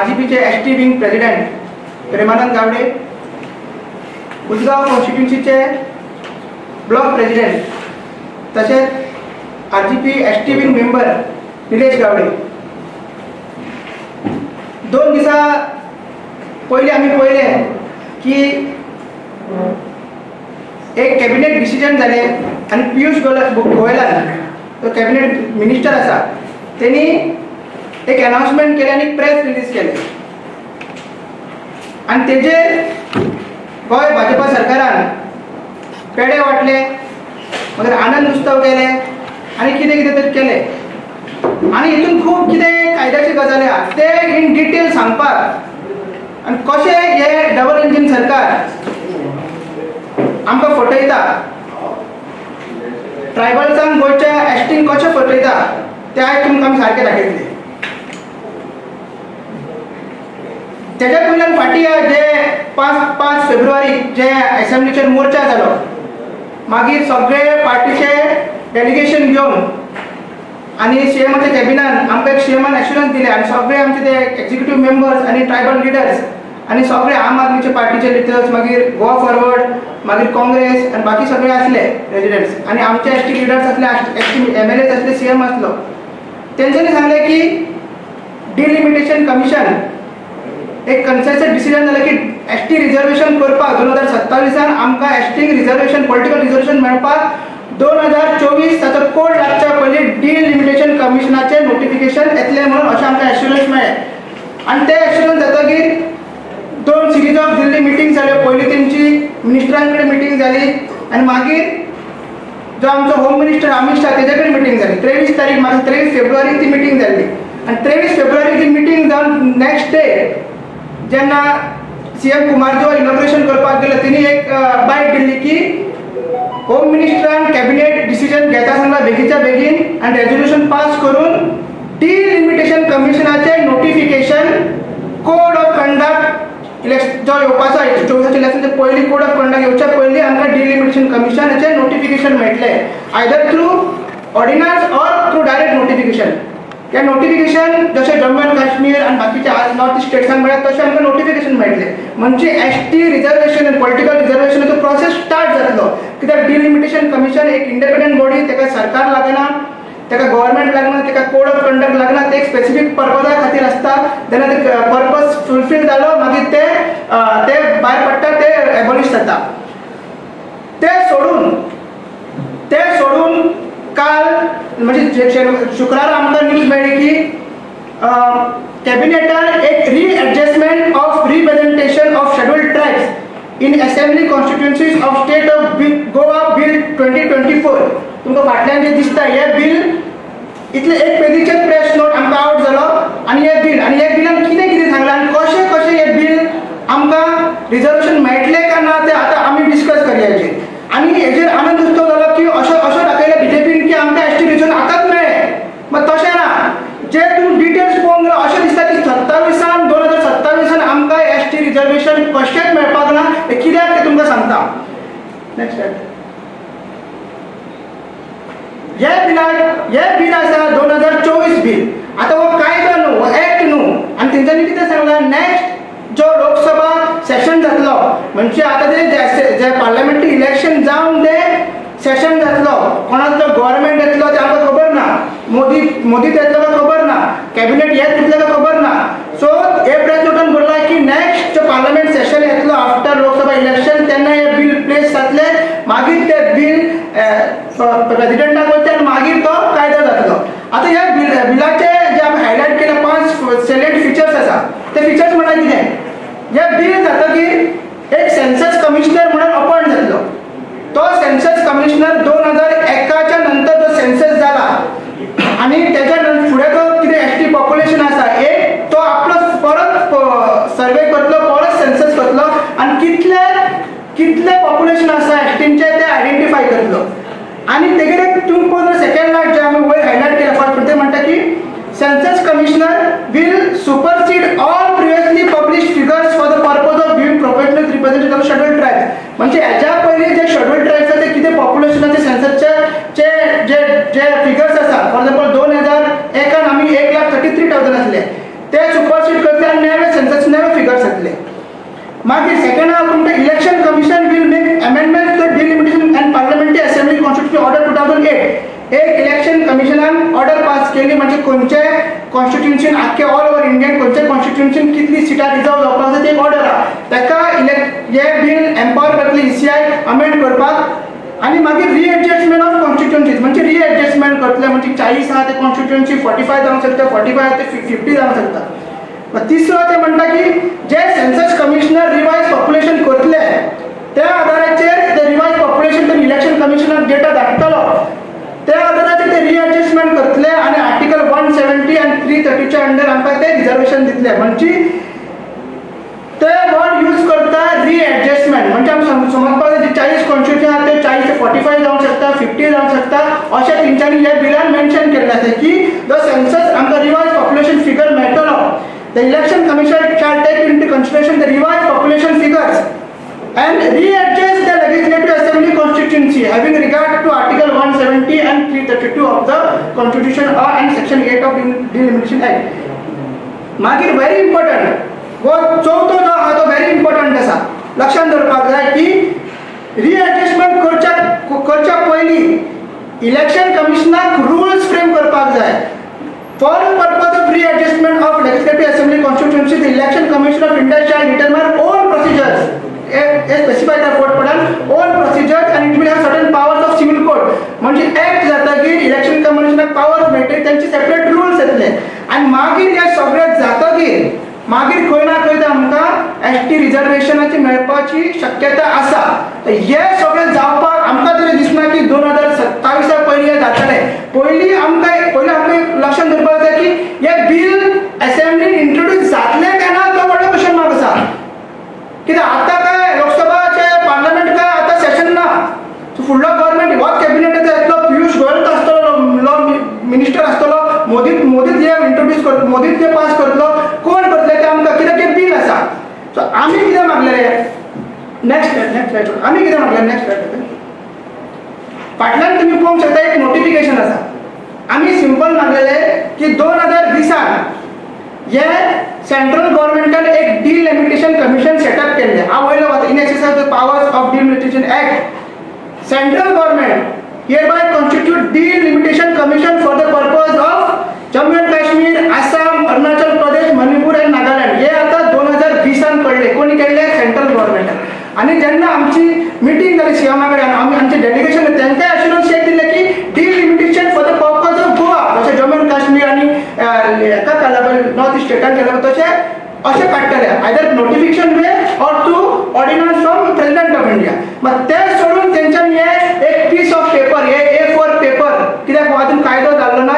RGPचे ST wing president Premanand Gawade, Ujgao कॉन्स्टिट्युन्सीचे block president तसेच RGP ST wing member Nilesh Gawade. 2 दिसा पहिले आम्ही पहिले की एक कॅबिनेट डिसिजन झाले आणि पियुष गोयलान तो कॅबिनेट मिनिस्टर असा त्यांनी एक अनाउन्समेंट केले आणि प्रेस रिलीज केले आणि तेजे गोय भाजपा सरकारान पेडे वाटले, मगर आनंद उत्सव केले आणि कितें कितें तरी केले आणि हितून खूप कितें कायद्याचे गजाली आहा ते इन डिटेल सांगपाक आणि कशें हे डबल इंजिन सरकार आमकां फटयता, ट्रायबल्सांक गोंयच्या एसटींक कशें फटयता ते आयज तुमकां आमी सारकें दाखयतले. तेज्या पयल्यान फाटीं जे 5 फेब्रुवारी जे असेंब्लीचेर मोर्चा जालो, मागीर सगळे पार्टीचे डेलिगेशन घेवन आणि सीएमाच्या कॅबिनान आमकां एक सीएमान एश्युरन्स दिले आणि सगळे आमचे ते एक्झिक्युटिव्ह मेंबर्स आणि ट्रायबल लिडर्स आणि सगळे आम आदमीचे पार्टीचे लिडर्स, मागीर गोवा फॉरवर्ड, मागीर काँग्रेस आणि बाकी सगळे असले रेजिडेंट्स आणि आमचे एसटी लिडर्स असले, एसटी MLAs असले, सीएम असलो. तेंच्यांनी सांगले की डिलिमिटेशन कमिशन एक कन्सेन्सस डिसिजन जालें की एसटी रिजर्वेशन करपाक 2027 आमकां एसटीक रिजर्वेशन पॉलिटिकल रिजर्वेशन मेळपाक 2024 ताचो कोड लागच्या पयलीं डिलिमिटेशन कमिशनाचे नोटिफिकेशन येतलें म्हणून अशें आमकां एश्युरन्स मेळ्ळें. आणि ते एश्युरन्स जातकीर 2 सिरीज ऑफ दिल्ली मिटींग जाल्यो. पयलीं तेंची मिनिस्टरां कडेन मिटींग जाली आणि मागीर जो आमचो होम मिनिस्टर अमित शाह तेजे कडेन मिटींग जाली. 23 तारीख मागीर 23 फेब्रुवारी ती मिटींग जाल्ली आणि 23 फेब्रुवारी ती मिटींग जावन नेक्स्ट डे जेन्ना सीएम कुमारजीओ इनॉग्रेशन करपाक गेलो तेणी एक बायट दिल्ली की होम मिनिस्टरान कॅबिनेट डिसिजन घेता सांगला बेगीच्या बेगीन आणि रेझोल्युशन पास करून डिलिमिटेशन कमिशनाचे notification code of conduct election जो येवपाचो 24 इलेक्शनचे पयलीं कोड ऑफ कंडक्ट येवच्या पयलीं आमकां डिलिमिटेशन कमिशनाचे नोटिफिकेशन मेळटलें either through ordnance or through direct notification. हे नोटिफिकेशन जशें जम्मू एंड काश्मीर आणि बाकीच्या नॉर्थ ईस्ट स्टेट्सांक मेळटा तशें आमकां नोटिफिकेशन मेळटलें. म्हणजे एसटी रिजर्वेशन पॉलिटिकल रिजर्वेशनाचो प्रोसेस स्टार्ट जातलो. कित्याक डिलिमिटेशन कमिशन एक इंडिपेंडंट बॉडी, तेका सरकार लागना, तेका गव्हर्नमेंट लागना, तेका कोड ऑफ कंडक्ट लागना, ते एक स्पेसिफीक पर्पजा खातीर आसता. जेन्ना ते पर्पज फुलफील जालो मागीर ते भायर पडटा, ते एबॉलिश जाता. ते सोडून काल म्हणजे शुक्रार आमकां न्यूज मेळ्ळी की कॅबिनेटान एक readjustment of representation of scheduled tribes in assembly constituencies of state of Goa bill 2024. तुमकां फाटल्यान जे दिसता हे बिल इतले एक पेजीचे प्रेस नोट आमकां आउट जालो आणि हे बिलान कितें कितें सांगलां आणि कशें हे बिल आमकां रिजर्वेशन मेळटलें काय ना ते आतां आमी डिस्कस करया हेजेर. आणि हेजेर आनंद उत्सव जालो की अशें दाखयलें बीजेपीन की आमकां एसटी रिजर्वेशन आतांच मेळ्ळें. मात तशें ना, जे तूं डिटेल्स पळोवंक गेलो अशें दिसता की 2027 आमकां एसटी रिजर्वेशन कशेंच मेळपाक ना. हे कित्याक ते तुमकां सांगता. नेक्स्ट हे बिल आसा 2024 बिल. आतां हो कायदो न्हू, हो एक्ट न्हू. आणि तेंच्यांनी कितें सांगलां नेक्स्ट जो लोकसभा सेशन जातलो म्हणजे आता जे पार्लमेंटरी इलेक्शन जावन ते सेशन जातलो, कोणाचो गव्हर्नमेंट येतलो ते आमकां खबर ना, मोदीच येतलो काय खबर ना, कॅबिनेट हेच येतलो काय खबर ना. सो हे प्रेस नोटान बरयला की नेक्स्ट जो पार्लमेंट सेशन येतलो आफ्टर लोकसभा इलेक्शन तेन्ना हे बिल प्लेस जातले, मागीर ते बिल प्रेसिडेंटाक वयतले आणि मागीर तो कायदो जातलो. आता ह्या बिलाचे जे आमी हायलायट केले 5 सॅलेंट फीचर्स आसा. ते फीचर्स म्हळ्यार कितें, हे बिल जातकीर एक सेन्सस कमिशनर म्हणून अपॉइंट जातलो. तो सेन्सस कमिशनर 2001च्या नंतर जो सेन्सस जाला आणि त्याच्या फुडें जो कितें एसटी पॉप्युलेशन आसा एक तो आपलो परत सर्वे करतलो, परत सेन्सस करतलो आणि कितले पॉप्युलेशन आसा एसटींचे ते आयडेंटिफाय करतलो. आणि तेगेर तुम्ही पळोवन सेकंड लायट जे आमी वयर हायलायट केला फर्स्ट ते म्हणटा की census commissioner will supersede all previously published figures for the purpose of giving professional representative of scheduled tribes. म्हणजे ह्याच्या पयलीं जे शेड्यूल्ड ट्रायब्स ते कितें पॉप्युलेशनाचे सेन्ससचे जे फिगर्स आसा, फॉर एक्झाम्पल 2001 आमी 1,33,000 आसले, ते सुपरसीड करतले आनी नवे सेन्सस नवे फिगर्स येतले. मागीर सेकंड हाफ म्हणटा election commission will make amendment to delimitation and parliamentary assembly constitution order 2008. एक इलेक्शन कमिशनान ऑर्डर पास केली म्हणजे खंयचे कॉन्स्टिट्युन्सीन आख्खे ऑल ओव्हर इंडियन खंयचे कॉन्स्टिट्युन्सीन कितली सिटां रिजर्व जावपाक जाय ती एक ऑर्डर आहा. ताका हे बील एम्पावर करतली ECI अमेंड करपाक आनी मागीर रिएडजस्टमेंट ऑफ कॉन्स्टिट्युन्सीज म्हणजे रिएडजस्टमेंट करतले म्हणजे 40 आहा ते कॉन्स्टिट्युन्सी 45 जावंक शकता 45 ते 50 जावंक शकता. तिसरो ते म्हणटा की जे सेन्सस कमिशनर रिवाइज पॉप्युलेशन करतले त्या आधाराचेर ते रिवाइज पॉप्युलेशन तो इलेक्शन कमिशनाक डेटा धाडटलो त्या आधाराचेर ते रिएडजस्टमेंट करतले आनी आर्टिकल 170 आनी 330 च्या अंडर आमकां ते रिजर्वेशन दितले. म्हणजे ते वर्ड यूज करता रिएडजस्टमेंट म्हणजे आमी समजपाक जाय 40 कॉन्स्टिट्युशन आहा ते 40 ते 45 जावंक शकता 50 जावंक शकता अशें तेंच्यांनी हे बिलान मेन्शन केल्लें आसा की जो सेन्सस आमकां रिवाइज पॉप्युलेशन फिगर मेळटलो. The election commission shall take into consideration the revised population figures and readjust the legislative assembly constituency having regard to article 170 and 332 of the constitution and section 8 of delimitation act. मागीर very important वो चौथो जो आहा तो very important आसा लक्षात दवरपाक जाय की रिएडजस्टमेंट करच्या पयलीं इलेक्शन कमिशनाक रुल्स फ्रेम करपाक जाय. For the purpose of readjustment of legislative assembly constituency, the election commission of India shall determine all procedures. A specified code पडान all procedures and it will have certain powers of civil code. म्हणजे act जातकीर election कमिशनाक powers मेळटले त्यांचे separate rules येतले आणि मागीर हे सगळे जातकीर मागीर खंय ना खंय आमकां ST रिजर्वेशनाची मेळपाची शक्यता आसा. हे सगळे जावपाक आमकां तरी दिसना की 2027 पयलीं हे जातले. पयलीं आमकां लक्षात दवरपाक जाय की हे बिल असेंब्लीन इंट्रोड्यूस जातले काय ना तो व्हडलो क्वेश्चन मार्क आसा. कित्याक आतां काय लोकसभाचे पार्लमेंट काय आतां सेशन ना फुडलो गव्हर्नमेंट हो कॅबिनेट येतलो पियुष गोयल आसतलो लॉ मिनिस्टर आसतलो मोदीच हे इंट्रोड्यूस करतलो मोदीच हे पास करतलो कोण करतले ते आमकां कित्याक हे बिल आसा. सो आमी कितें मागलेले नेक्स्ट आमी कितें मागलेले नेक्स्ट फाटल्यान तुमी पळोवंक शकता एक नोटिफिकेशन आसा. आमी सिंपल मागलेले की 2020 हे सेंट्रल गव्हर्नमेंटान एक डिलिमिटेशन कमिशन सेटअप केल्ले. हांव वयलो वता in exercise of the powers of delimitation act. Central government hereby constitute delimitation commission for the purpose of Jammu and Kashmir, Assam, Arunachal Pradesh, Manipur and Nagaland. हे आता 2020 कळले कोणी केले सेंट्रल गव्हर्नमेंट आणि ज्यांना आमची मीटिंग झाली सीएमआकडे आम्ही आमचे डेलिगेशन त्यांना अश्युरन्स शेअर दिले की delimitation for the purpose of Goa जसे जम्मू अँड काश्मीर आणि एका कालावधी नॉर्थ ईस्ट स्टेटान केलं तसे असे काढतले either notification way or to ordinance from president of India. मग ते सोडून त्यांच्यानी एक पीस ऑफ पेपर हे A4 पेपर कित्याक अजून कायदो जाल्लो ना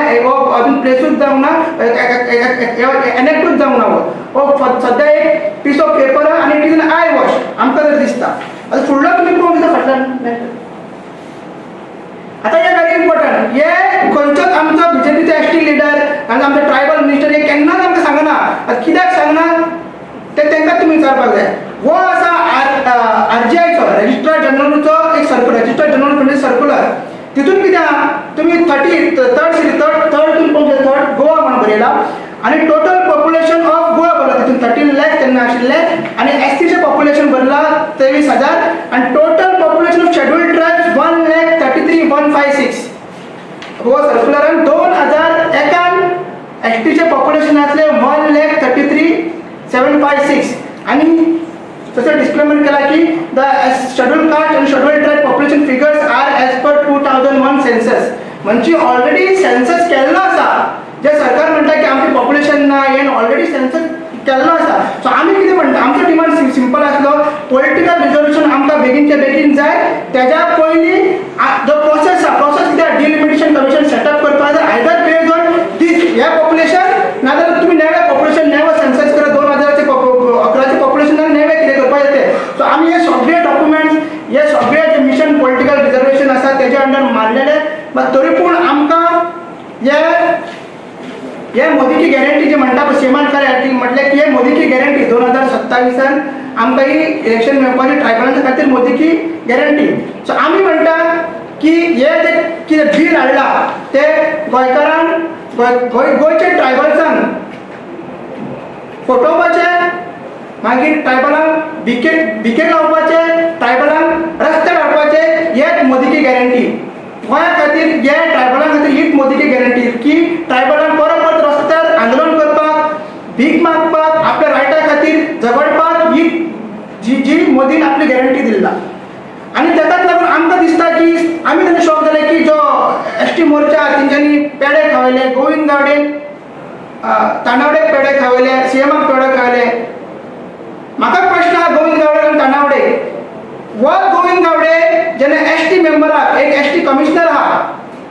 अजून प्लेसूच जावंक ना एनेक्टूच जावंक ना हो सध्या एक पीस ऑफ पेपर आणि it is an eye wash आमकां तर दिसता. आता फुडलो तुमी पळोवंक दिता फाटल्यान आता हे व्हेरी इम्पॉर्टंट हे खंयचोच आमचो बीजेपीचो ST लिडर आनी आमचो ट्रायबल मिनिस्टर हे केन्नाच आमकां सांगना. आता कित्याक सांगना ते तांकां तुमी विचारपाक जाय. हो आसा RGIचो रजिस्ट्रार जनरलचो एक सर्क्युलर रजिस्ट्रार जनरल सर्क्युलर तितून कितें आहा तुमी 33rd तितून पळोवंक गोवा म्हणून बरयला आणि टोटल पॉप्युलेशन ऑफ गोवा बरयला तितून 13 लाख तेन्ना आशिल्ले आणि STचे पॉप्युलेशन बरयला 23,000 आणि total population of scheduled tribes 1,33,156. हो सर्क्युलरान 2001 STचे पॉप्युलेशन आसले 1,33,756 आणि तसं डिस्क्लेमर केला की द शेड्यूल कास्ट आणि schedule tribe population figures are as per 2001 census. म्हणजे ऑलरेडी सेन्सस केल्लो आसा जे सरकार म्हणटा की आमचे पॉप्युलेशन ना हे ऑलरेडी सेन्सस केल्लो आसा. सो आमी कितें म्हणटा आमचो डिमांड सिंपल आसलो पॉलिटिकल रिजोल्युशन आमकां बेगीनच्या बेगीन जाय. तेज्या पयलीं जो प्रोसेस कितें डिलिमिटेशन कमिशन सेटअप करपाक जाय आयदर बेस्ड ऑन दीस हे पॉप्युलेशन नाजाल्यार तुमी नवे पॉप्युलेशन नवो सेन्सस करा 2011चे पॉप्युलेशनान नवे कितें करपाक येते. सो आमी हे सगळे डॉक्युमेंट्स हे सगळे जे मिशन पॉलिटिकल रिजर्वेशन आसा तेज्या अंडर मारलेले. बट तरी पूण आमकां हे मोदी की गॅरंटी जे म्हणटा पळय सीमान कार्यार्थी म्हटलें की हे मोदी की गॅरंटी 2027 आमकां ही इलेक्शन मेळपाची ट्रायबलांच्या खातीर मोदी की गॅरंटी. सो आमी म्हणटा की हे जे कितें बील हाडला ते गोंयकारांक गोंयचे ट्रायबल्सांक फटोवपाचे, मागीर ट्रायबलांक बिके लावपाचे, ट्रायबलांक रस्ते काडपाचे, हेच मोदीची गॅरंटी. गोंया खातीर हे ट्रायबलां खातीर हीच मोदीची गॅरंटी की ट्रायबलांक परत परत रस्त्यार आंदोलन करपाक, भीक मागपाक, आपल्या रायटा खातीर झगडपाक ही जी मोदीन आपली गॅरंटी दिला. आणि ताकाच लागून आमकां दिसता की आमी तेन्ना शॉक जाले की जो एसटी मोर्चा तेंच्यांनी पेडे खावयले, गोविंद गावडेन तानावडेक पेडे खावयले, सीएमाक पेडे खावयले. म्हाका प्रश्न आहा गोविंद गावडे आनी तानावडे, वो गोविंद गावडे जेन्ना एसटी मेंबराक एक एसटी कमिशनर आहा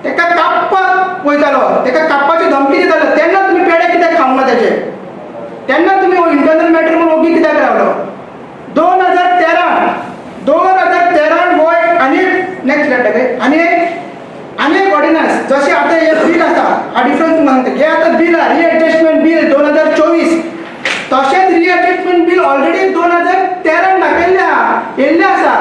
तेका कापपाक वयतालो, तेका कापपाची धमकी दितालो, तेन्ना तुमी पेडे कित्याक खावंक ना तेजे? तेन्ना तुमी हो इंटरनल मॅटर म्हणून ओगी कित्याक रावलो? 2013 हो आनी नेक्स्ट आनी एक ऑर्डिनन्स जशें आतां हे बील आसा, हा डिफरन्स सांगता, हे आतां बील आहा रिएडजस्टमेंट बील 2024, तशेंच रिएडजस्टमेंट बील ऑलरेडी 2013 दाखयल्लें आहा, येयल्लें आसा.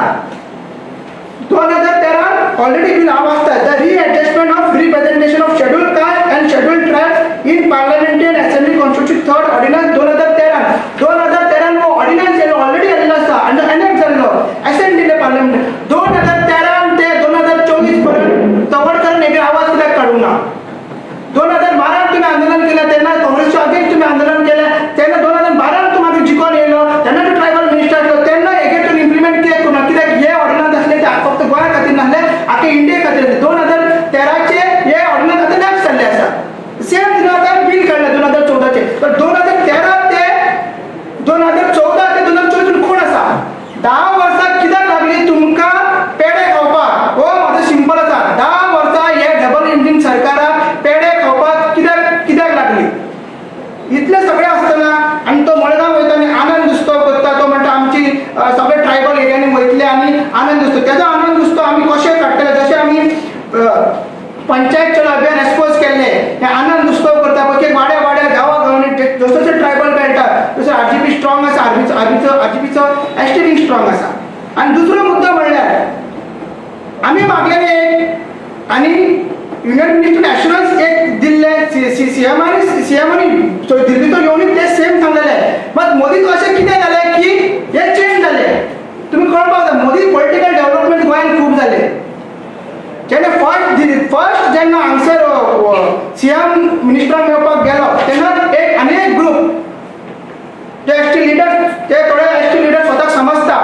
2013 ऑलरेडी बील हांव वाचता, the readjustment of representation of schedule caste and schedule tribes in parliamentary and assembly constitution third ordinance 2013 हो ऑर्डिनन्स येयलो ऑलरेडी येयल्लो आसा आनी एनेक्ट जाल्लो असेंट दिले पार्लियामेंट 2013 ते 2024 पर्यंत तवडकरान एक आवाज कित्याक काडूंक ना? 2012 तुम्ही आंदोलन केलं तेन्ना काँग्रेसच्या अगेन्स्ट तुम्ही आंदोलन केलं तेन्ना 2012 तुम्हाला जिखून येयलो तेन्ना तूं ट्रायबल मिनिस्टर आसलो तेन्ना हेगे तुम्ही इम्प्लिमेंट कित्याक करूना? कित्याक हे ऑर्डिनन्स आसले ते फक्त गोंया खातीर नासले, आख्या इंडिये खातीर. 2013चे हे ऑर्डिनन्स आतां लॅप्स जाल्ले आसा. सेम तिने आतां बील काडलें 2014चे, पण 2013 ते 2014 ते 2024 कोण आसा? 10 वर्सां कित्याक लागली तुमकां पेडे खावपाक? हो म्हाजो सिंपल आसा, 10 वर्सां हे डबल इंजीन सरकाराक पेडे खावपाक कित्याक लागली? इतले सगळे आसतना आनी तो मडगांव वयता आनी आनंद उत्सव करता, तो म्हणटा आमची सगळे ट्रायबल एरियांनी वयतले आनी आनंद उत्सव. तेजो आनंद उत्सव आमी कशे काडटले? जशे आमी पंचायत चलो अभियान एक्सपोज केल्ले, हे आनंद उत्सव करता पळय, वाड्या गांवांनी जसो जसो ट्रायबल मेळटा तसो आरजीपी स्ट्रॉंग आसा, आरजीपीचो एसटी विंग स्ट्रॉंग आसा. आनी दुसरो मुद्दो म्हणल्यार आमी मागलेले आनी युनियन मिनिस्टर एश्युरन्स एक दिल्ले सीएमानी दिल्लीचो येवनी ते सेम सांगलेले, मात मोदीक अशें कितें जालें की हे चेंज जाले. तुमी कळपाक जाय मोदी पॉलिटिकल डेव्हलपमेंट गोंयांत खूब जाले. जेन्ना फर्स्ट जेन्ना हांगसर सीएम मिनिस्टराक मेळपाक गेलो तेन्ना एक ग्रूप जे एसटी लिडर्स, ते थोडे एसटी लिडर्स स्वताक समजता,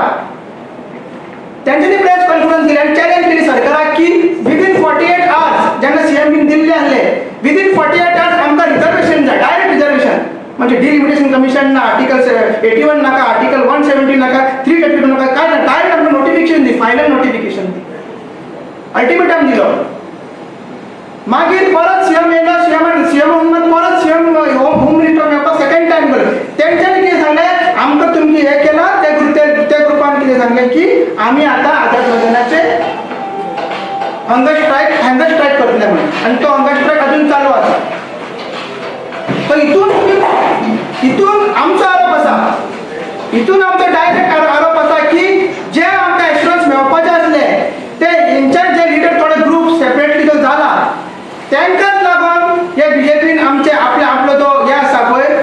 तेंच्यांनी प्रेस कॉन्फरन्स दिली आनी चॅलेंज केली सरकाराक की विदीन 48 आवर्स जेन्ना सीएम बीन दिल्ली आहले विदीन 48 आवर्स आमकां रिजर्वेशन जाय, डायरेक्ट रिजर्वेशन, म्हणजे डिलिमिटेशन कमिशन ना, आर्टिकल 81 नाका, आर्टिकल 170 नाका, 332 नाका, काय ना, डायरेक्ट आमकां नोटिफिकेशन दी, फायनल नोटिफिकेशन दी, अल्टिमेटम दिलो. मागीर परत सीएम येयलो, सीएम परत सीएम होम मिनिस्टर मेळपाक सेकंड टायम गेलो. तेंच्यांनी कितें सांगलें, आमकां तुमची हे केलां त्या ग्रुपान कितें सांगलें की आमी आतां आझाद मैदानाचे हंगर स्ट्रायक करतले म्हणून, आनी तो हंगर स्ट्रायक अजून चालू आसा. तर हितून आमचो आरोप आसा, हितून आमचो डायरेक्ट आरोप आसा की जे आमकां एश्युरन्स मेळपाचे आसले ते हेंचे जे लिडर थोडे ग्रुप सेपरेटली जो जाला तांकांच लागून हे बीजेपीन आमचे आपलो जो हे आसा पळय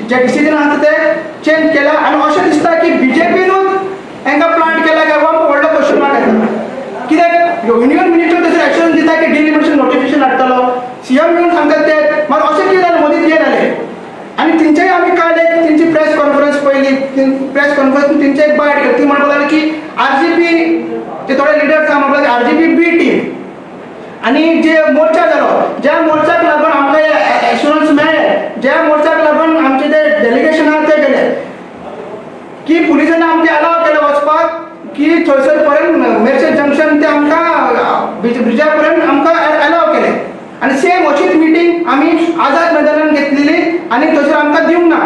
जे डिसिजन आसा ते चेंज केला. आनी अशें दिसता की बीजेपीनूच हांकां प्लांट केला काय हो व्हडलो क्वेश्चन मार्क येता. कित्याक युनियन मिनिस्टर तसो एक्शन दिता की डिलिमिटेशन नोटिफिकेशन हाडटलो, सीएम येवन सांगतात ते, मात अशें कितें जालें मोदी कितें जालें? आनी तेंच्याय आमी कळ्ळें, तेंची प्रेस कॉन्फरन्स पयली, प्रेस कॉन्फरन्स तेंचे एक बायट केली, ती म्हणपाक लागली की आरजीपी जे थोडे लिडर्स आहा म्हणपाक आरजीपी बी टीम आनी जे मोर्चा जालो, ज्या मोर्चाक लागून आमकां हे एश्युरन्स मेळ्ळे, ज्या मोर्चाक लागून आमचे जे डेलिगेशन आहा ते गेले, की पुलिसांनी आमकां अलाव केलो वचपाक की थंयसर पर्यंत मेर्चे जंक्शन ते आमकां ब्रिजा पर्यंत आमकां अलाव केले. आनी सेम अशीच मिटींग आमी आझाद मैदानान घेतलेली आनी थंयसर आमकां दिवंक ना.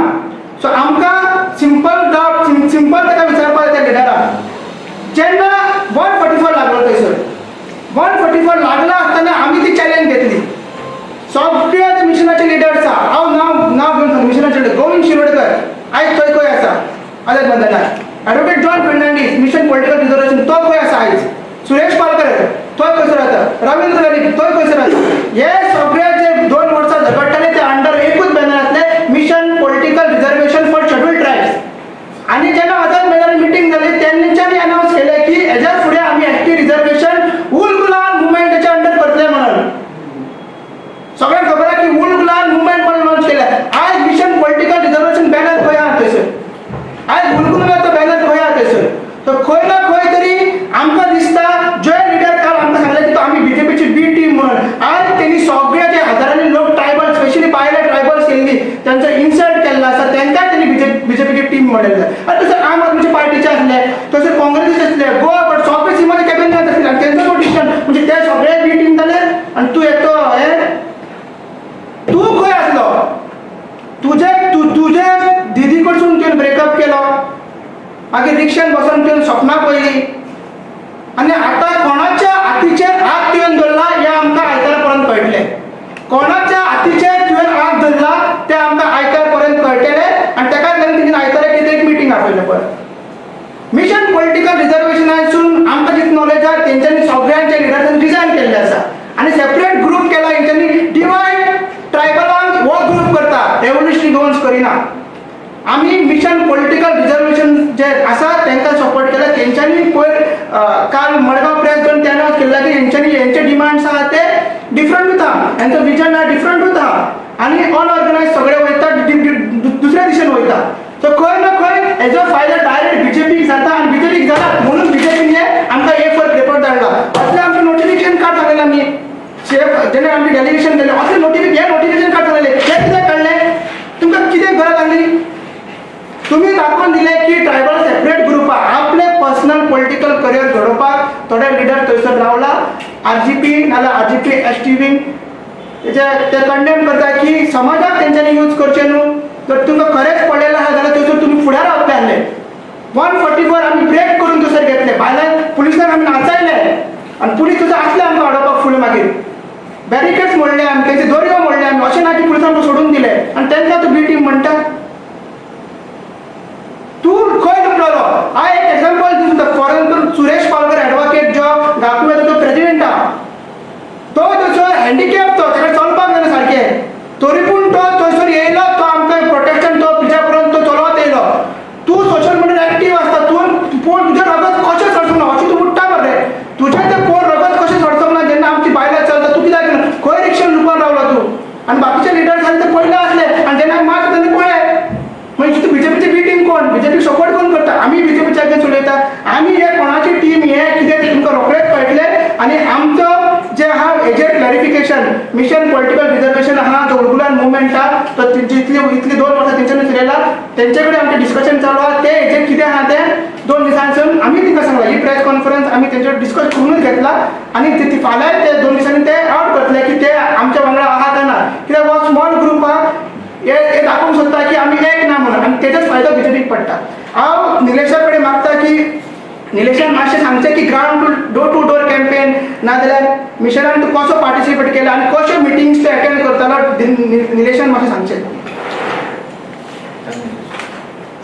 सो आमकां सिंपल ताका विचारपाक त्या लिडराक, जेन्ना 144 लागलो थंयसर 144 लागला आसतना आमी ती चॅलेंज घेतली. सगळे मिशनाचे लिडर्स आहा, हांव नांव घेवन सांगता, मिशनाचे लिडर गोविंद शिरोडकर आयज थंय आसा आझाद मैदानार, advocate John Fernandes mission political reservation तो खंय आसा आयज, सुरेश पालकर थंय खंयसर आसा, रवींद्र गारी थंय खंयसर आसा. हे सगळे जे 2 वर्सां झगडटाले ते अंडर एकूच बॅनर आसले, मिशन पॉलिटिकल रिझर्वेशन बीजेपीची टीम मॉडेल आणि तसं आम आदमीच्या पार्टीचे असले तसे काँग्रेसीचे असले गोवा बट सगळे सीमाचे कॅबिनेट असले आणि त्यांचं तो डिसिजन म्हणजे ते सगळे बी टीम जाले आणि तू येतो हे तू खंय असलो तुझे दिदी कडसून तुवें ब्रेकअप केलो मागीर रिक्षान बसून तुवें स्वप्नां पळयली आनी आतां कोणाच्या हातीचेर हात तुवें धरला हें आमकां आयतारा पर्यंत कळटलें कोणाच्या हातीचेर तुवें हात धरला तें आमकां आयतार पर्यंत कळटलें आनी ताकाच लागून तेणें आयतारा कितें एक मिटींग आपयलें पळय मिशन पॉलिटिकल रिजर्वेशनासून आमकां जितलें नॉलेज आसा तेंच्यांनी सगळ्यांच्या लिडर्सांनी रिजायन केल्लें आसा आनी सेपरेट ग्रुप केला हेंच्यांनी डिवायड ट्रायबलांक हो ग्रुप करता रेव्होल्युशनरी गवर्न्स करिना आमी मिशन पॉलिटिकल रिजर्वेशन जे आसा तांकां सपोर्ट केला तेंच्यांनी पयर काल मडगांव प्रेस घेवन तेन्ना केल्ला की हेंच्यांनी हेंचे डिमांड्स आहा ते डिफरंट उरता हेंचो विजन आहा डिफरंट उरता आनी अनऑर्गनायज सगळे वयता दुसऱ्या दिशेन वयता सो खंय ना खंय हेजो फायदो डायरेक्ट बीजेपीक जाता आनी बीजेपीक जाला म्हणून बीजेपीन आमकां एक फर पेपर धाडला असलें आमचें नोटिफिकेशन कार्ड सांगलेलें आमी जेन्ना आमचें डेलिगेशन केलें असलें नोटिफिकेशन कार्ड सांगलेलें हें कितें काडलें तुमकां कितें गरज आसली तुम्ही दाखवून दिले की ट्रायबल सेपरेट ग्रुप आपले पर्सनल पॉलिटिकल करियर घडोवपाक थोडे लिडर थंयसर रावला आरजीपी नाल्यार आरजीपी एसटी विंग ते कंडेम करता की समाजाक तेंच्यांनी यूज करचे न्हू जर तुमकां खरेंच पडलेलें आसा जाल्यार थंयसर तुमी फुडें रावतले आहले 144 आमी ब्रेक करून थंयसर घेतले भायल्यान पुलिसांक आमी नाचायले आनी पुलीस थंयसर आसले आमकां हाडोवपाक फुडें मागीर बॅरिकेड्स मोडले आमी तेंचे दोरयो मोडले आमी अशें ना की पुलिसांक सोडून दिले आनी तेंकां तो बी टीम म्हणटा तू खंय लुकलो हांव एक एग्जांपल दिता फॉरेन सुरेश पालकर एडवोकेट जो गांवकुळाचो तो प्रेसिडेंट आहा तो थंयसर हँडिकॅप तो ताका चलपाक जायना सारकें तरी पूण तो थंयसर येयलो तो आमकां प्रोटेक्शन तो तुज्या पर्यंत तो चलवत येयलो तूं सोशल मिडियार एक्टीव आसता पूण तुजें रगत कशें सडचोंक ना अशें तूं उठ्ठा मरे तुजें तें कोण रगत कशें सडचोंक ना जेन्ना आमची बायलां चलता तूं कित्याक खंय रिक्षान लुकून रावलो तूं आनी बाकीचे लिडर्स आसले ते पयले आसले आनी जेन्ना मात तेन्ना पळय म्हणजे बीजेपीची बी टीम कोण बीजेपी सपोर्ट कोण करता आमी बीजेपीच्या अगेन्स्ट उलयता आमी हे कोणाची टीम हे कितें तुमकां रोखडेच कळटलें आनी आमचो जे आहा हेजेर क्लॅरिफिकेशन मिशन पॉलिटिकल रिजर्वेशन आहा जो उलगुलान मुवमेंट आहा तो इतली 2 वर्सां तेंच्यांनी चलयला तेंचे कडेन आमचें डिस्कशन चालू आहा ते हेजेर कितें आहा तें 2 दिसांसून आमी तिंका सांगला ही प्रेस कॉन्फरन्स आमी तेंचेर डिस्कस करूनच घेतला आनी ती फाल्यां ते 2 दिसांनी ते आउट करतले की ते आमच्या वांगडा आहा काय ना कित्याक हो स्मॉल ग्रुप आहा हे दाखोवंक सोदता की आमी एक ना म्हणून आनी तेजोच फायदो बीजेपीक पडटा हांव निलेशा कडेन मागता की निलेशान मातशें सांगचें की ग्रावंड टू डोर कॅम्पेन नाजाल्यार मिशनान तूं कसो पार्टिसिपेट केला आनी कशो मिटिंग्स ते अटेंड करतालो निलेशान मातशें सांगचें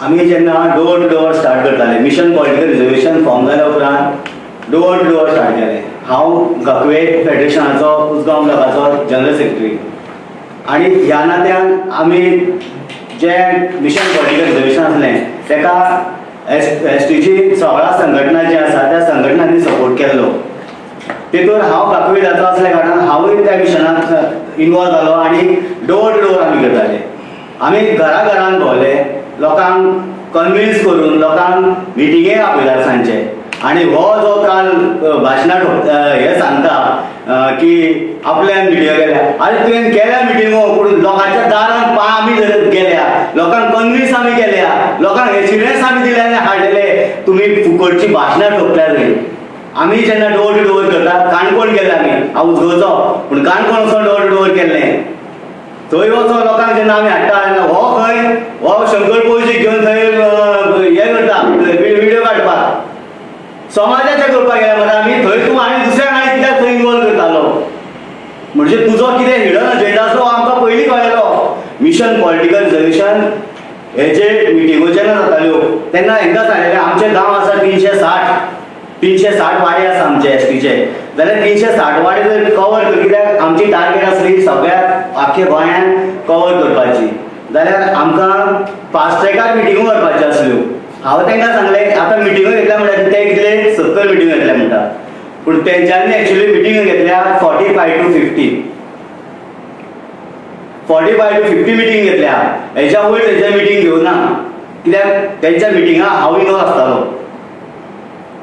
आमी जेन्ना डोर टू डोर स्टार्ट करताले मिशन पॉलिटिकल रिजर्वेशन फॉर्म जाल्या उपरांत डोर टू डोर स्टार्ट केलें हांव गकवे फेडरेशनाचो उसगांव ब्लॉकाचो जनरल सेक्रेटरी आनी ह्या नात्यान आमी जे मिशन पॉलिटिकल रिजर्वेशन आसलें तेका एसटीची 16 संघटना जी आसा त्या संघटनांनी सपोर्ट केल्लो तेतून हांव काकवी जाता असल्या कारणान हांवूय त्या मिशनाक इनवॉल्व जालो आनी डोर टू डोर आमी करताले आमी घरान भोंवले लोकांक कन्विन्स करून लोकांक मिटिंगेक आपयल्यार सांजचे आनी हो जो काल भाशणां हे सांगता की आपल्यान मिटिंगो केल्या आनी तुवें केल्या मिटिंगो पूण लोकांच्या दारान आमी गेल्या लोकांक कन्विन्स आमी केल्या लोकांक एसिडन्स आमी दिले आनी हाडले तुमी फुकटची भाशणां ठोकल्या थंय आमी जेन्ना डोर टू डोर करता काणकोण गेले आमी हांव उजगांवचो पूण काणकोण वचून डोर टू डोर केल्लें थंय वचून लोकांक जेन्ना आमी हाडटा हो खंय हो शंकर पळोवची घेवन थंय हे करता व्हिडिओ काडपाक समाजाचें करपाक गेले मरे आमी थंय तूं आनी दुसऱ्याक आनी कित्याक थंय इनवॉल्व करतालो म्हणजे तुजो कितें हिडन अजेंडा आसलो आमकां पयलीं कळयलो मिशन पॉलिटिकल रिजर्वेशन हेजे मिटिंगो जेन्ना जाताल्यो तेन्ना हेंकां सांगलेलें आमचें गांव आसा 360 वाडे आसा आमचे एसटीचे जाल्यार 360 वाडे जर कवर कर कित्याक आमची टार्गेट आसली सगळ्या आख्या गोंयान कवर करपाची जाल्यार आमकां फास्ट ट्रॅकार मिटिंगो करपाच्यो आसल्यो हांव तांकां सांगलें आतां मिटिंगो घेतल्या म्हणल्यार ते कितले 70 मिटिंगो घेतल्या म्हणटा पूण तेंच्यांनी एक्चुअली मिटिंगो घेतल्या 45 to 50 मिटींग घेतल्या हेच्या वयर तेंच्या मिटींग घेवना कित्याक तेंच्या मिटिंगाक हांव इनवॉल्व आसतालो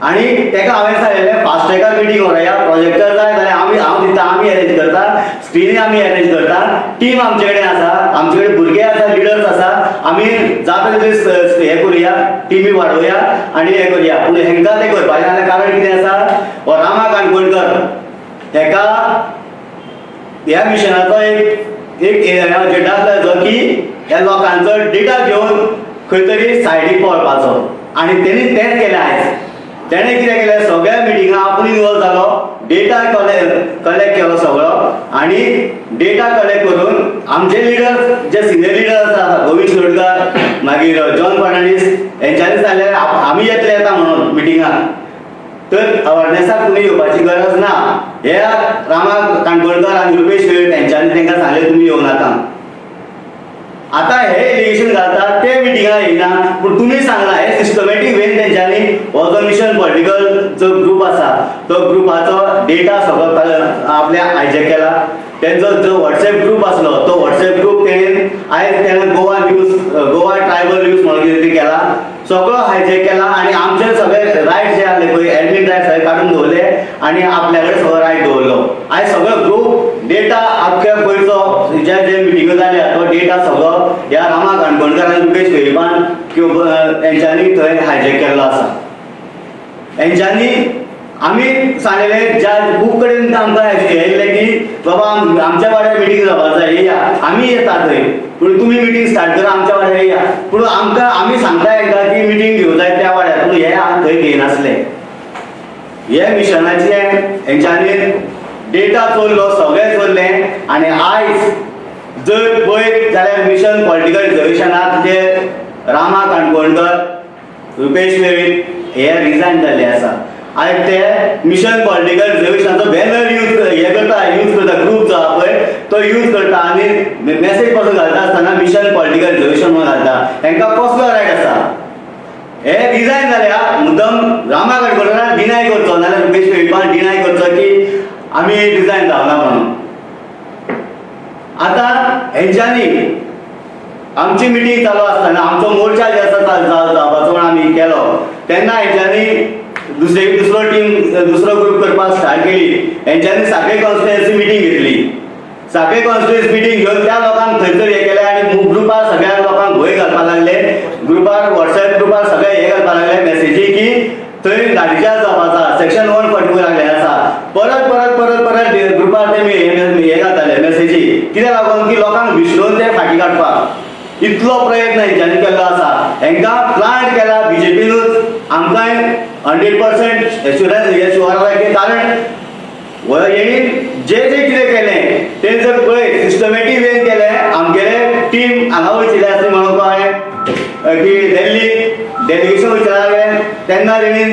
आनी तेका हांवें सांगलेलें फास्ट ट्रॅकार मिटींग व्हरया प्रोजेक्टर जाय जाल्यार हांव दिता आमी अरेंज करता स्क्रीन आमी अरेंज करता टीम आमचे कडेन आसा आमचे कडेन भुरगे आसा लिडर्स आसा आमी जाता तितले हे करूया, टीमी वाडोवया आनी हे करूया. पूण हेंकां तें करपाचें नासलें. कारण कितें आसा, हो रामा काणकोणकर हेका ह्या मिशनाचो एक एजेंडा आसलो जो की ह्या लोकांचो डेटा घेवन खंय तरी सायडीक पळोवपाचो. आनी तेणें तेंच केलें आयज. तेणें कितें केलें, सगळ्या मिटिंगां आपूण इनवॉल्व जालो, डेटा कलेक्ट केलो सगळो. आनी डेटा कलेक्ट करून आमचे लिडर जे सिनियर लिडर आसा, गोविंद शिरोडकर, मागीर जॉन फर्नांडीस, हेंच्यांनी सांगलें आमी येता म्हणून मिटिंगाक. तर अवेरनेसाक तुमी येवपाची गरज ना. हे रामा काणकोणकर आनी रुपेश वेळ तेंच्यांनी तांकां सांगलें तुमी येवं नाका. आतां हे एलिगेशन घालता ते मिटिंगाक येयना, पूण तुमी सांगला हे सिस्टमॅटीक वेन तेंच्यांनी हो जो मिशन पॉलिटिकल जो ग्रूप आसा तो ग्रुपाचो डेटा सगळो आपल्या हायजॅक केला. तेंचो जो व्हॉट्सएप ग्रूप आसलो तो व्हॉट्सएप ग्रूप तेणें Goa news, Goa tribal news म्हणून कितें तरी केला, सगळो हायजॅक केला. आनी आमचे सगळे रायट जे आसले पळय एडमीन रायट सगळे काडून दवरले आनी आपल्या कडेन सगळो रायट दवरलो. आयज सगळो ग्रूप डेटा आख्या गोंयचो जे मिटिंगो जाल्या तो डेटा सगळो ह्या रामा काणकोणकर आनी रुपेश वेळीपान किंवा हेंच्यांनी थंय हायजॅक केल्लो आसा. हेंच्यांनी आमी सांगलेलें ज्या खूब कडेन आमकां येयल्लें की बाबा आमच्या वाड्यार मिटींग जावपाक जाय, येया. आमी येता थंय, पूण तुमी मिटींग स्टार्ट करा, आमच्या वाड्यार येया. पूण आमी सांगता येता की मिटींग घेवं जाय त्या वाड्यार, पूण हे थंय घेयनासले. हे मिशनाचे हेंच्यांनी डेटा चोरलो, सगळें चोरलें. आनी आयज जर पळयत जाल्यार मिशन पॉलिटिकल रिजर्वेशनाक जे रामा काणकोणकर, रुपेश वेळी हे रिजायन जाल्ले आसा. आयज ते मिशन पॉलिटिकल रिजर्वेशनाचो बॅनर यूज करता ग्रूप जो आहा पळय तो यूज करता आनी मेसेज पासून घालता आसतना मिशन पॉलिटिकल रिजर्वेशन म्हणून घालता. हेंकां कसलो रायट आसा? हे रिजायन जाल्या मुद्दम रामा काणकोणकरान डिनाय करचो, नाल्यार रुपेश वेळीपान डिनाय करचो की आमी रिजायन जावना म्हणून. आतां हेंच्यांनी आमची मिटींग चालू आसतना आमचो मोर्चा जे आसा जावपाचो म्हण आमी केलो तेन्ना हेंच्यांनी दुसरो ग्रूप करपाक स्टार्ट केली. हेंच्यांनी साखळे कॉन्स्टिट्युएन्सी मिटींग घेतली. साखळे कॉन्स्टिट्युएन्सी मिटींग घेवन त्या लोकांक थंयसर हे केलें आनी ग्रुपार सगळ्या लोकांक भंय घालपाक लागले. ग्रुपार व्हॉट्सएप ग्रुपार सगळे हे घालपाक लागले मेसेजी की थंय गाडीच्या जावपाचा सेक्शन 144 लागले आसा. परत ग्रुपार ते हे घालताले मेसेजी, कित्याक लागून की लोकांक विसरून ते फाटीं काडपाक. इतलो प्रयत्न हेंच्यांनी केल्लो आसा. हेंकां प्लांट केला बीजेपीनूच. आमकांय 100% एश्युरन्स आसा की कारण हेणी जे कितें केलें तें जर पळय सिस्टमॅटीक वेन केलें. आमगेले टीम हांगा वयतले आसली म्हणून कळ्ळें की दिल्ली डेलिगेशन वयतलें लागलें तेन्ना तेणी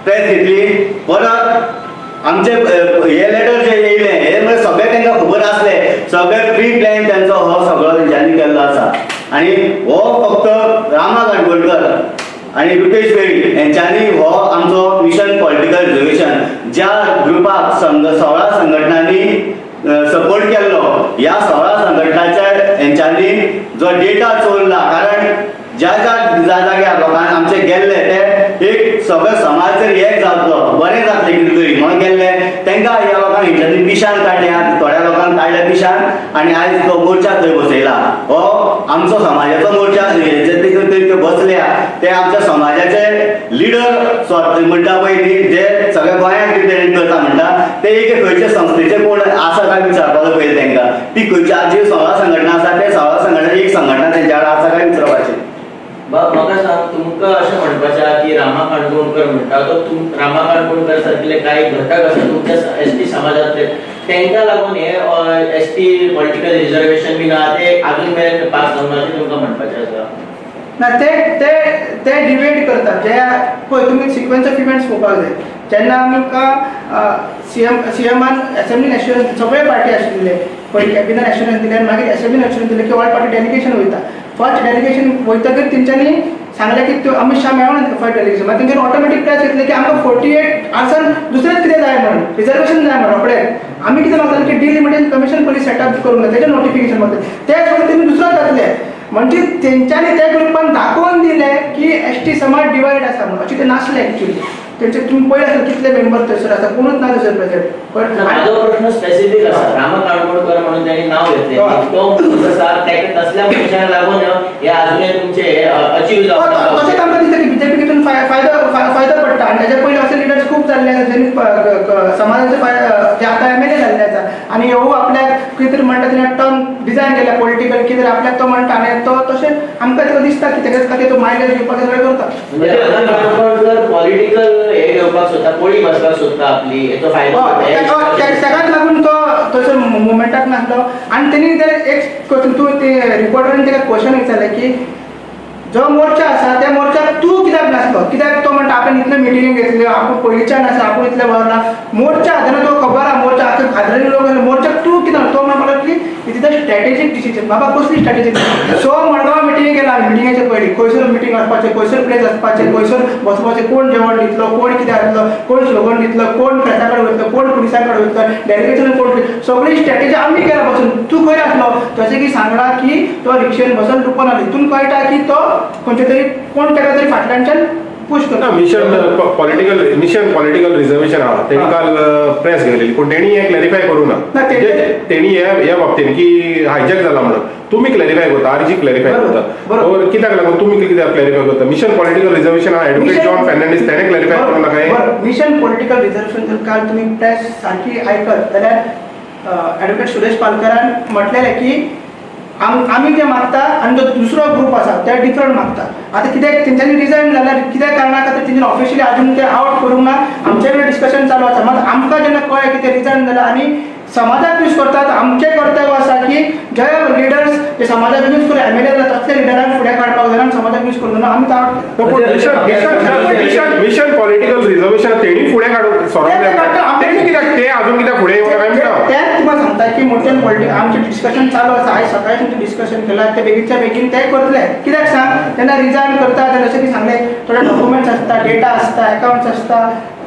प्रेस घेतली. परत आमचे हे लेटर जे येयले हे म्हणजे सगळे तांकां खबर आसले, सगळे प्री प्लॅन तांचो हो सगळो तेंच्यांनी केल्लो आसा. आनी हो फक्त रामा काणकोणकर आनी रुपेश वेळी हेंच्यांनी हो आमचो मिशन पॉलिटिकल रिजर्वेशन ज्या ग्रुपाक 16 संघटनांनी सपोर्ट केल्लो, ह्या 16 संघटनाच्या हेंच्यांनी जो डेटा चोरला. कारण ज्या जाग्यार लोकांक आमचे गेल्ले ते एक सगळो समाज जर एक जातलो बरें जातलें कितें तरी म्हणून गेल्ले तांकां ह्या लोकांक हेंच्यांनी पिशान काडल्यात, थोड्या लोकांक काडल्या पिशान आनी आयज तो मोर्चा थंय बसयला. हो आमचो समाजाचो मोर्चा जे बसल्या ते आमच्या समाजाचे लिडर म्हणटा पळय न्ही जे सगळ्या गोंयांक रिप्रेझेंट करता म्हणटा ते एक खंयचे संस्थेचे कोण आसा काय विचारपाचो पयलीं तांकां. ती खंयच्या जी 16 संघटना आसा ते 16 संघटना एक संघटना तेंच्या कडेन आसा काय विचारपाचें. म्हाका सांग, तुमकां अशें म्हणपाचें की रामा काणकोणकर म्हणटा तो रामा काणकोणकर सारकिले कांय घटक आसा तुमच्या एसटी समाजांतले तांकां लागून हे एसटी पॉलिटिकल रिजर्वेशन बी आहा ते आजून मेरेन पास जावना अशें तुमकां म्हणपाचें आसा ना. ते डिबेट करतात जे पळय तुमी सिक्वेन्स ऑफ इव्हेंट्स पळोवपाक जाय. जेन्ना आमकां सीएमान असेंब्लीन एश्युरन्स सगळे पार्टी आशिल्ले पयलीं कॅबिनेट एश्युरन्स दिले आनी मागीर असेंब्लीन एश्युरन्स दिले की ऑल पार्टी डेलिगेशन वयता. फर्स्ट डेलिगेशन वयतकीर तेंच्यांनी सांगलें की अमित शाह मेळोना फर्स्ट डेलिगेशन. मागीर तेंच्यांनी ऑटोमॅटीक प्रेस घेतले की आमकां 48 आसन दुसरेंच कितें जाय म्हणून रिजर्वेशन जाय म्हणून रोखडें. आमी कितें मागताले की डिलिमिटेशन कमिशन पयलीं सेटअप करूंक जाय, तेजें नोटिफिकेशन मागताले ते फक्त तेमी दुसरो घातले. म्हणजे तेंच्यांनी त्या ग्रुपान दाखोवन दिलें की एसटी समाज डिवायड आसा म्हणून. अशें तें नासलें एक्चुअली. तेंचे तुम्ही पळयलें आसत कितले मेंबर थंयसर आसा, कोणूच ना थंयसर प्रेजेंट. पण म्हाजो प्रश्न स्पेसिफीक आसा. रामा काणकोणकर म्हणून तांणी नांव घेतलें तो मनीस आसा ताका तसल्या मनशाक लागून आजून तुमचे अचीव तशेंच आमकां दिसता की बीजेपी तितून फायदो पडटा आनी तेच्या पयलीं असे लिडर्स खूप जाल्ले आसा ज्यांनी समाजाचे जे आतां MLA जाल्ले आसा आनी ह्यो आपल्याक कितें तरी म्हणटा तेणे टर्म डिझायन केला पॉलिटिकल कितें आपल्याक तो म्हणटा आनी तो तशें आमकां तेका दिसता की तेच्याच खातीर तो मायलेज घेवपाक सगळें करता. म्हणजे पॉलिटिकल हे घेवपाक सोदता पोळी बसपाक सोदता आपली हेचो फायदो तेकाच लागून तो तसो मुवमेंटाक नासलो आनी तेणी एक तूं ते रिपोर्टरान तेका क्वेश्चन विचारलें की जो मोर्चा आसा त्या मोर्चाक तूं कित्याक नासलो कित्याक तो म्हणटा आपण इतले मिटिंगे घेतल्यो आपूण पयलींच्यान आसा आपूण इतले वरना मोर्चा जेन्ना तो खबर आहा मोर्चा आख्या खाजगी लोक मोर्चाक तूं कित्याक तो म्हणपाक लागलो की it is a strategic decision बाबा कसली स्ट्रॅटेजीक सो मडगांव मिटिंगे गेला मिटिंगेच्या पयलीं खंयसर मिटींग आसपाचें खंयसर प्लेस आसपाचें खंयसर बसपाचें कोण जेवण दितलो कोण कितें आसलो कोण स्लोगन दितलो कोण प्रेसा कडेन वयतलो कोण पुलिसां कडेन वयतलो डेलिगेशन कोण सगळी स्ट्रॅटेजी आमी केला बसून तूं खंय आसलो जशें की सांगला की तो रिक्षेन बसून रुपन आसलो हितून कळटा की तो खंयचे तरी कोण ताका तरी फाटल्यानच्यान पुश करता. मिशन पॉलिटिकल रिझर्वेशन आहा तेणी काल प्रेस घेतलेली पूण तेणी हे क्लॅरिफाय करूं ना तेणी ह्या बाबतीन की हायजॅक जाला म्हणून तुमी क्लॅरिफाय करता आरजी क्लॅरिफाय करता कित्याक लागून तुमी कित्याक क्लॅरिफाय करता मिशन पॉलिटिकल रिझर्वेशन आहा एडव्होकेट जॉन फर्नांडीस तेणे क्लॅरिफाय करूं नाका मिशन पॉलिटिकल रिझर्वेशन जर काल तुम्ही प्रेस सारखी आयकत जाल्यार ॲडव्होकेट सुरेश पालकरान म्हटलेलें की आम्ही जे मागता आणि जो दुसरो ग्रुप आसा ते डिफरंट मागता आता कित्याक तेंच्यांनी रिजायन जाल्यार कित्या कारणां खातीर तेंच्यांनी ऑफिशियली अजून ते आउट करूंक ना आमचे कडेन डिस्कशन चालू आसा मात आमकां जेन्ना कळ्ळें की ते रिजायन जाल्यार आनी समाजाक यूज करतात आमचें कर्तव्य आसा की जे लिडर्स जे समाजाक यूज करून MLA जाता तसले लिडरांक फुडें काडपाक जाय आनी समाजाक यूज करूं ना आमी तो आउट मिशन पॉलिटिकल रिझर्वेशन तेणी फुडें काडून सोडून तेणी कित्याक ते अजून कित्याक फुडें येवंक ना तेच तुका सांगता की मोठ्यान पॉलिटिक्स आमचें डिस्कशन चालू आसा आयज सकाळी तुमचें डिस्कशन केलां ते बेगीनच्या बेगीन ते करतले कित्याक सांग तेन्ना रिजायन करता तेन्ना जशें की सांगलें थोडे डॉक्युमेंट्स आसता डेटा आसता अकाउंट्स आसता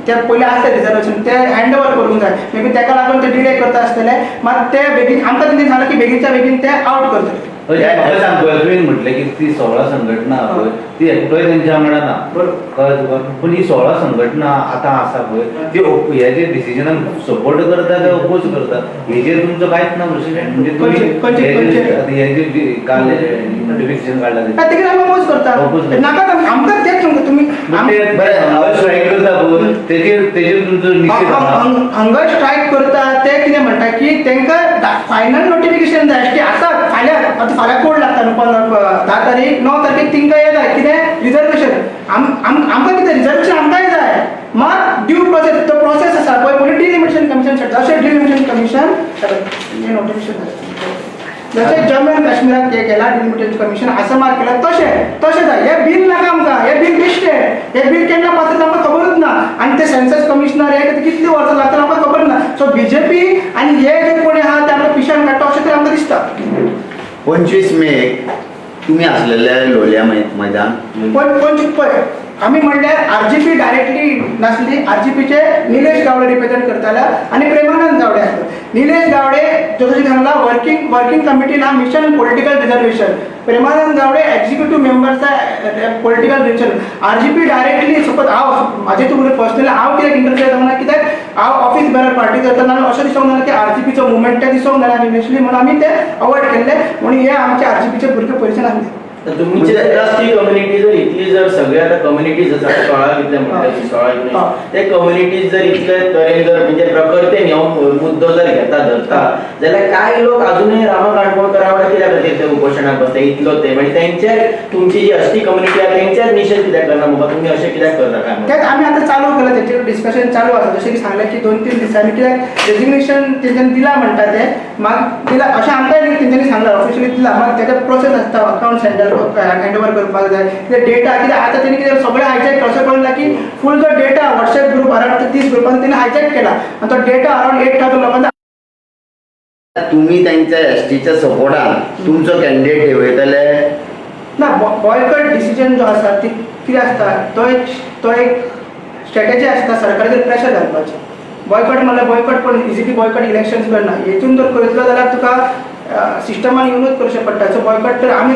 ते पयलीं आसता रिजर्वेशन ते हँड ओवर करूंक जाय मे बी तेका लागून ते डिले करता आसतले मात ते बेगीन आमकां तेणी सांगलें की बेगीनच्या बेगीन ते आउट करतले. तुवें म्हटलें की ती 16 संघटना पळय ती एकटोय तेंच्या वांगडा ना कळ्ळें तुका पूण ही 16 संघटना आतां आसा पळय ती हेजे डिसिजनाक सपोर्ट करता काय अपोज करता हेजेर तुमचो कांयच ना प्रेसिडेंट म्हणजे हेजे काल नोटिफिकेशन काडला तेका आमी अपोज करता नाका आमकां तेच सांगता तुमी बरें स्ट्रायक करता पळय तेजेर तुमचो निश्चित हंगर स्ट्रायक करता ते कितें म्हणटा की तेंकां फायनल नोटिफिकेशन जाय की आतां फाल्यां कोड लागता न्हू 10 तारीख 9 तारखेक तिंका हे जाय कितें रिजर्वेशन आमकां कितें रिजर्वेशन आमकांय जाय मात ड्यू प्रोसेस तो प्रोसेस आसा पळय पयलीं डिलिमिटेशन कमिशन सेट अशें डिलिमिटेशन कमिशन नोटिफिकेशन जशें जम्मू आनी काश्मीराक हे केला डिलिमिटेशन कमिशन आसा मार्क केला तशें जाय हे बील नाका आमकां हे बील बेश्टे हे बील केन्ना पास जाता आमकां खबरूच ना आनी ते सेन्सस कमिशनर हे कितलीं वर्सां लागता आमकां खबर ना सो BJP आनी हे जे कोणी आहा ते आमकां पिशान काडटा अशें तरी आमकां दिसता. 25 मेक तुम्ही असलेल्या लोलया मैदान पळय आमी म्हणल्यार RGP डायरेक्टली नासली RGPचे निलेश गावडे रिप्रेझेंट करताले आनी प्रेमानंद गावडे आसलो. निलेश गावडे जशें सांगला वर्किंग कमिटी ना mission political reservation Premanand Gawde executive members political reservation RGP directly suppose हांव म्हाजे तुमकां पर्सनली हांव कित्याक इंटरफियर जावना कित्याक हांव ऑफिस बॅनर पार्टी करतना आनी अशें दिसूंक ना की RGPचो मुवमेंट ते दिसूंक ना निलेशली म्हणून आमी ते अवॉयड केल्ले म्हणून हे आमचे RGPचे भुरगे पयलींच्यान आसले. तुमची राष्ट्रीय कम्युनिटी जर इतली जर सगळे आता कम्युनिटीज आसा 16 कितले म्हणटात 16 ते कम्युनिटीज जर इतले तरेन जर म्हणजे प्रकर्तेन हो मुद्दो जर घेता धरता जाल्यार कांय लोक अजूनही रामा काणकोणकरा वांगडा कित्याक खातीर ते उपोशणाक बसता इतलो ते म्हणजे तेंचेर तुमची जी अष्टी कम्युनिटी आसा तेंचेर निशेध कित्याक करना बाबा तुमी अशें कित्याक करता काय तेच आमी आतां चालू केलां तेचेर डिस्कशन चालू आसा जशें की सांगलें की 2-3 दिसांनी कित्याक रेजिग्नेशन तेंच्यांनी दिलां म्हणटा ते म्हाका दिलां अशें आमकांय तेंच्यांनी सांगलां ऑफिशियली दिलां म्हाका तेजो प्रोसेस आसता अकाउंट हँड ओवर करपाक जाय कितें डेटा कितें आतां तेणी कितें सगळें हायजॅक अशें कळना की फूल जो डेटा WhatsApp ग्रुप अरावंड 30 ग्रुपान तेणी हायजॅक केला आनी तो डेटा अरावंड 8000 लोकांचा तुम्ही त्यांच्या एसटीच्या सपोर्टान तुमचो कॅन्डिडेट ठेवयतले ना बॉयकट डिसिजन जो आसा ती कितें आसता तो एक स्ट्रॅटेजी आसता सरकाराचेर प्रेशर घालपाचें बॉयकट म्हणल्यार बॉयकट पण इजिली बॉयकट इलेक्शन्स करना हेतून जर करतलो जाल्यार तुका सिस्टमान येवनूच करचें पडटा सो बॉयकट तर आमी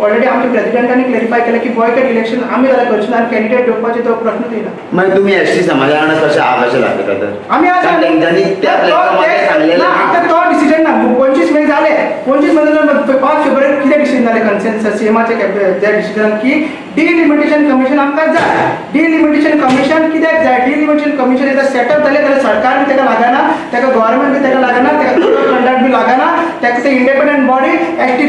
ऑलरेडी आमच्या प्रेसिडेंटांनी क्लॅरिफाय केलें की बॉयकट इलेक्शन आमी जाल्यार करचे ना आनी कॅन्डिडेट घेवपाचे तो प्रश्नूच येना. मागीर तुम्ही एसटी समाजा वांगडा कशें आगाशें लागता तर आमी तेंच्यांनी त्या प्लॅटफॉर्माचेर सांगलेलें तो डिसिजन ना 25 मे जालें जाले 25 मध्ये 5 फेब्रुवारी कितें डिसिजन जालें कन्सेन्सस सीएमाचे जे डिसिजन की डिलिमिटेशन कमिशन आमकां जाय डिलिमिटेशन कमिशन कित्याक जाय डिलिमिटेशन कमिशन एकदा सेटअप जालें जाल्यार सरकार बी ताका लागना ताका गव्हर्नमेंट बी ताका लागना ताका कोड ऑफ कंडक्ट बी लागना ताका ते इंडिपेंडंट बॉडी एसटी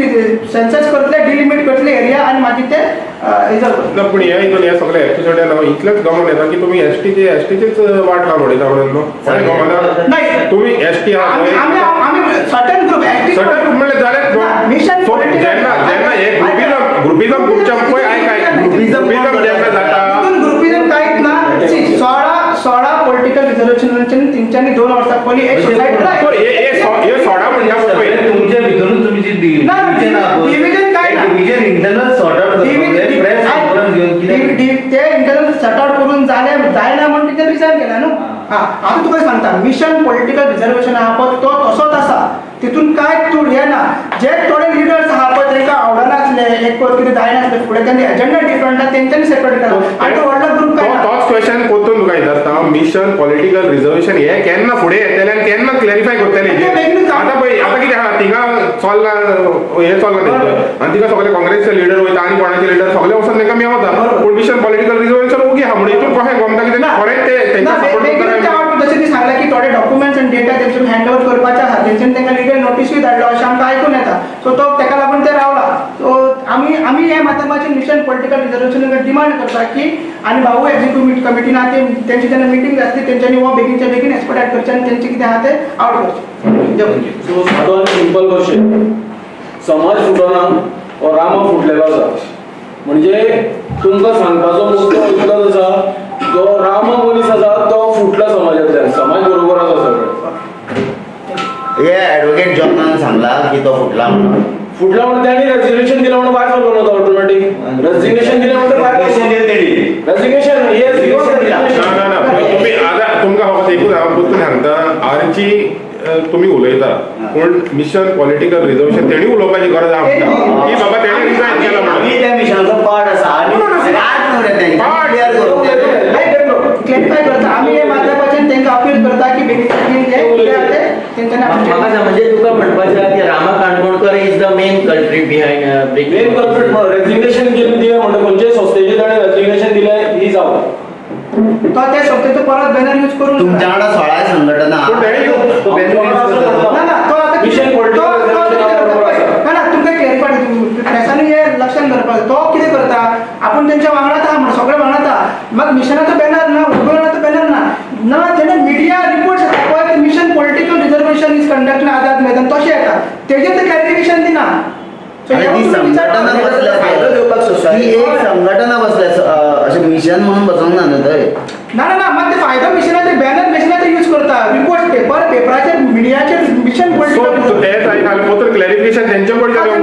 सेन्सस करतले डिलिमिट करतले एरिया आनी मागीर ते रिजल्ट ना पण ह्या सगळ्या एपिसोडान इतलेंच गमन येता की तुम्ही एसटीचेच वाट लावन उडयता म्हणून न्हू कोणें गमना नाही तुम्ही एसटी आमी सर्टन ग्रुप सगळ्या ग्रुप म्हणले जाल्यार मिशन जेन्ना हे ग्रुपिझम तुमच्या पळय ग्रुपिझम जेन्ना जाता ग्रुपिझम कांयच ना 16 पॉलिटिकल रिझर्वेशनांचे तेंच्यांनी 2 वर्सां पयलीं एक सोसायटी हे सोडा म्हणटा पळय तुमच्या भितरून तुम्ही जी डिव्हिजन काय ना division internal sort out press conference घेऊन किती ते इंटरनल सॉर्ट आउट करून जायना म्हणून तिथे रिजायन केला न्हू आता तुका सांगता मिशन पॉलिटिकल रिझर्वेशन आहा पळय तो तसोच आसा तितून काय तूं हे ना जे थोडे लिडर्स आहा पळय तांकां आवडनासले एक पळय कितें जायनासले फुडें त्यांनी एजेंडा डिफरंट आहा तेंच्यांनी सेपरेट केला आनी तो व्हडलो ग्रुप काय ना तोच क्वेश्चन कोतून तुका येता मिशन पॉलिटिकल रिझर्वेशन हे केन्ना फुडें येतले आनी केन्ना क्लॅरिफाय करतले आता पळय आता कितें आहा थिंगा चल्ला हे चल्ला तेंचें आनी तिका सगळे काँग्रेसचे लिडर वयता आनी कोणाचे लिडर सगळे वचून तांकां मेवता पूण मिशन पॉलिटिकल रिझर्वेशन ओगी आहा म्हणून हितून कशें गमता की खरेंच ते तेंच्या सपोर्ट जशें ती सांगला की थोडे डॉक्युमेंट्स आनी डेटा तेंच्यानी हँड ओव्हर करपाचे आहा तेंच्यानी तांकां लिगल नोटीसूय धाडलो अशें आमकां आयकून येता सो तो ताका लागून ते रावला सो आमी हे माध्यमाचेर मिशन पॉलिटिकल रिझर्वेशन डिमांड करता की आनी भाऊ एक्झिक्युटिव्ह कमिटीन आहा तेंची जेन्ना मिटींग आसली तेंच्यांनी हो बेगीनच्या बेगीन एक्सपर्टायट करचें आनी तेंचें कितें आहा तें आउट करचें सो सादो आनी सिंपल क्वेश्चन समाज फुटना हो रामा फुटलेलो आसा म्हणजे तुमकां सांगपाचो मुद्दो इतलोच आसा जो राम मनीस आसा तो फुटला समाजांतल्यान समाज बरोबर आसा सगळे हे ऍडव्होकेट जॉनान सांगला की तो फुटला म्हणून फुटला म्हणून त्यांनी रेजिग्नेशन दिलं म्हणून भायर सरलो नव्हतं ऑटोमॅटिक रेजिग्नेशन दिलं म्हणून रेजिग्नेशन तुम्ही आता तुमकां हांव एकूच हांव सांगता आरची तुम्ही उलयता पूण मिशन पॉलिटिकल रिझर्वेशन तेणी उलोवपाची गरज आहा की बाबा तेणी रिजायन केला म्हणून आमी त्या मिशनाचो पार्ट आसा आनी क्लॅरिफाय करता आमी हे माध्यमाच्यान तांकां अपील करता की बेगीन म्हाका म्हणजे तुका म्हणपाचें आसा की Rama Kankonkar is the main culprit behind main culprit resignation दिलें म्हणटा खंयच्याय संस्थेचें ताणें रेजिग्नेशन दिलें ही जावं तो त्या संस्थेचो परत बॅनर यूज करून तुमच्या वांगडा 16 संघटना पूण तेणी ना ना तो आता मिशन ना तुमकां क्लॅरिफाय प्रेसांनी हे लक्षात धरपाक तो कितें करता आपूण तेंच्या वांगडात आहा म्हणून सगळे वांगडात आहा मग मिशनाचो बॅनर ना उद्भवनाचो बॅनर ना जेन्ना मिडिया रिपोर्ट्स येता पळय ते mission political reservation is conduct Azad Maidan तशें येता तेजेर ते क्लॅरिफिकेशन दिना ती संघटना बसल्या ती एक संघटना बसल्या अशें मिशन म्हणून बसोंक ना न्हू थंय ना ना ना मग ते फायदो मिशनाचे बॅनर मिशनाचे यूज करता रिपोर्ट पेपराचेर मिडियाचेर मिशन पॉलिटिकल तेच आयकले क्लॅरिफिकेशन तेंचे कडच्यान